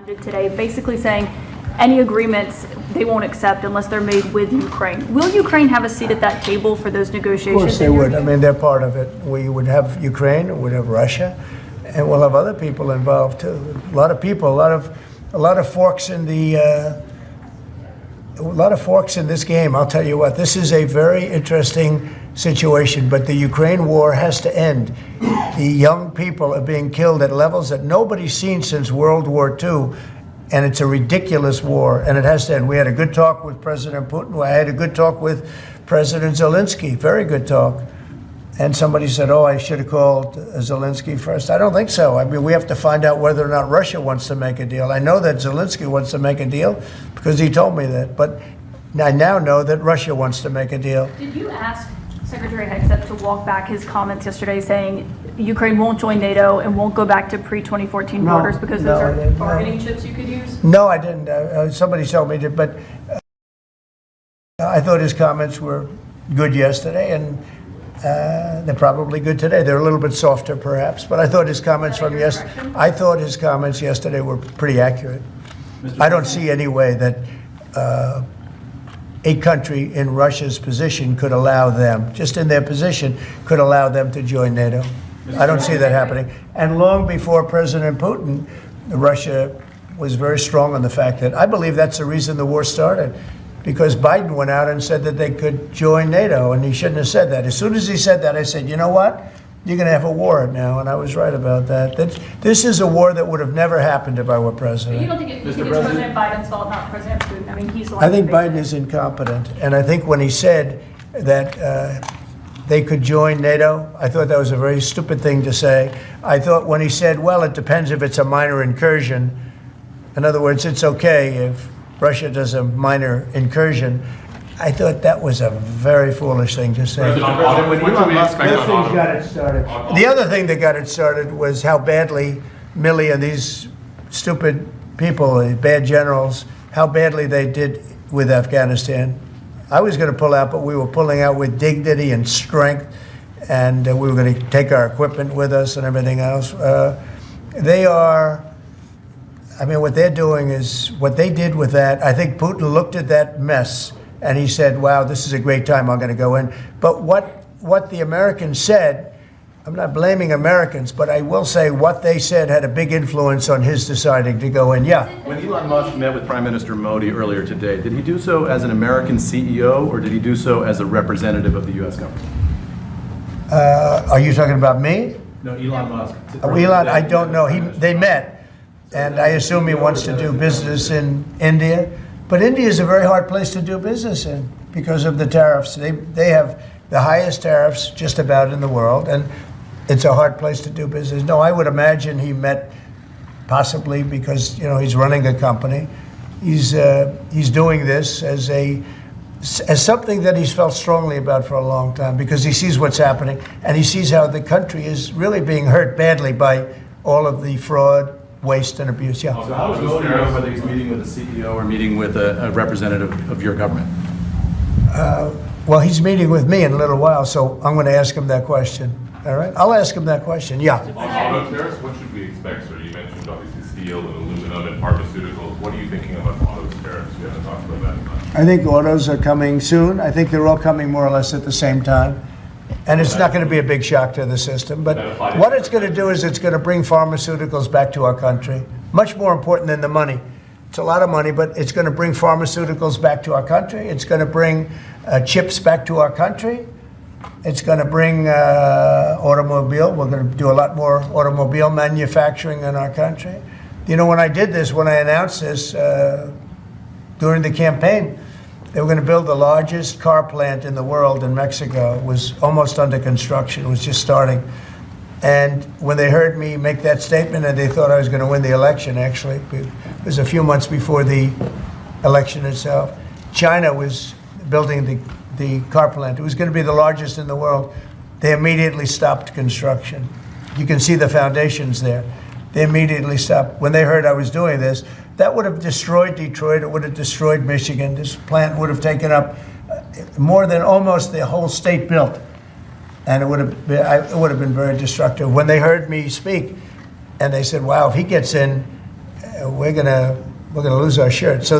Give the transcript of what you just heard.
responded today, basically saying any agreements they won't accept unless they're made with Ukraine. Will Ukraine have a seat at that table for those negotiations? Of course they would. I mean, they're part of it. We would have Ukraine, we would have Russia, and we'll have other people involved too. A lot of people, a lot of forks in the, a lot of forks in this game. I'll tell you what, this is a very interesting situation, but the Ukraine war has to end. The young people are being killed at levels that nobody's seen since World War II. And it's a ridiculous war, and it has to end. We had a good talk with President Putin. I had a good talk with President Zelensky, very good talk. And somebody said, oh, I should have called Zelensky first. I don't think so. I mean, we have to find out whether or not Russia wants to make a deal. I know that Zelensky wants to make a deal because he told me that. But I now know that Russia wants to make a deal. Did you ask Secretary Hegseth to walk back his comments yesterday saying Ukraine won't join NATO and won't go back to pre-2014 borders because those are bargaining chips you could use? No, I didn't. Somebody told me to, but I thought his comments were good yesterday, and they're probably good today. They're a little bit softer, perhaps, but I thought his comments from yesterday. I thought his comments yesterday were pretty accurate. I don't see any way that a country in Russia's position could allow them, just in their position, could allow them to join NATO. I don't see that happening. And long before President Putin, Russia was very strong on the fact that I believe that's the reason the war started, because Biden went out and said that they could join NATO, and he shouldn't have said that. As soon as he said that, I said, you know what? You're going to have a war now, and I was right about that. This is a war that would have never happened if I were president. But you don't think it's President Biden's fault, not President Putin? I mean, he's the one. I think Biden is incompetent, and I think when he said that they could join NATO, I thought that was a very stupid thing to say. I thought when he said, well, it depends if it's a minor incursion. In other words, it's okay if Russia does a minor incursion. I thought that was a very foolish thing to say. The other thing that got it started was how badly Milley and these stupid people, bad generals, how badly they did with Afghanistan. I was going to pull out, but we were pulling out with dignity and strength, and we were going to take our equipment with us and everything else. They are, I mean, what they're doing is, what they did with that, I think Putin looked at that mess and he said, wow, this is a great time, I'm going to go in. But what the Americans said, I'm not blaming Americans, but I will say what they said had a big influence on his deciding to go in. Yeah. When Elon Musk met with Prime Minister Modi earlier today, did he do so as an American CEO or did he do so as a representative of the U.S. government? Are you talking about me? No, Elon Musk. Elon, I don't know. They met, and I assume he wants to do business in India. But India is a very hard place to do business in because of the tariffs. They have the highest tariffs just about in the world, and it's a hard place to do business. No, I would imagine he met possibly because, you know, he's running a company. He's doing this as something that he's felt strongly about for a long time because he sees what's happening and he sees how the country is really being hurt badly by all of the fraud, waste, and abuse. Yeah. So how does Modi know whether he's meeting with a CEO or meeting with a representative of your government? Well, he's meeting with me in a little while, so I'm going to ask him that question. All right? I'll ask him that question. Yeah. On auto tariffs, what should we expect, sir? You mentioned obviously steel and aluminum and pharmaceuticals. What are you thinking about auto tariffs? We haven't talked about that much. I think autos are coming soon. I think they're all coming more or less at the same time. And it's not going to be a big shock to the system. But what it's going to do is it's going to bring pharmaceuticals back to our country. Much more important than the money. It's a lot of money, but it's going to bring pharmaceuticals back to our country. It's going to bring chips back to our country. It's going to bring automobile. We're going to do a lot more automobile manufacturing in our country. You know, when I did this, when I announced this during the campaign, they were going to build the largest car plant in the world in Mexico. It was almost under construction. It was just starting. And when they heard me make that statement, and they thought I was going to win the election, actually, it was a few months before the election itself. China was building the car plant. It was going to be the largest in the world. They immediately stopped construction. You can see the foundations there. They immediately stopped. When they heard I was doing this, that would have destroyed Detroit. It would have destroyed Michigan. This plant would have taken up more than almost the whole state built. And it would have been very destructive. When they heard me speak, and they said, wow, if he gets in, we're gonna lose our shirt. So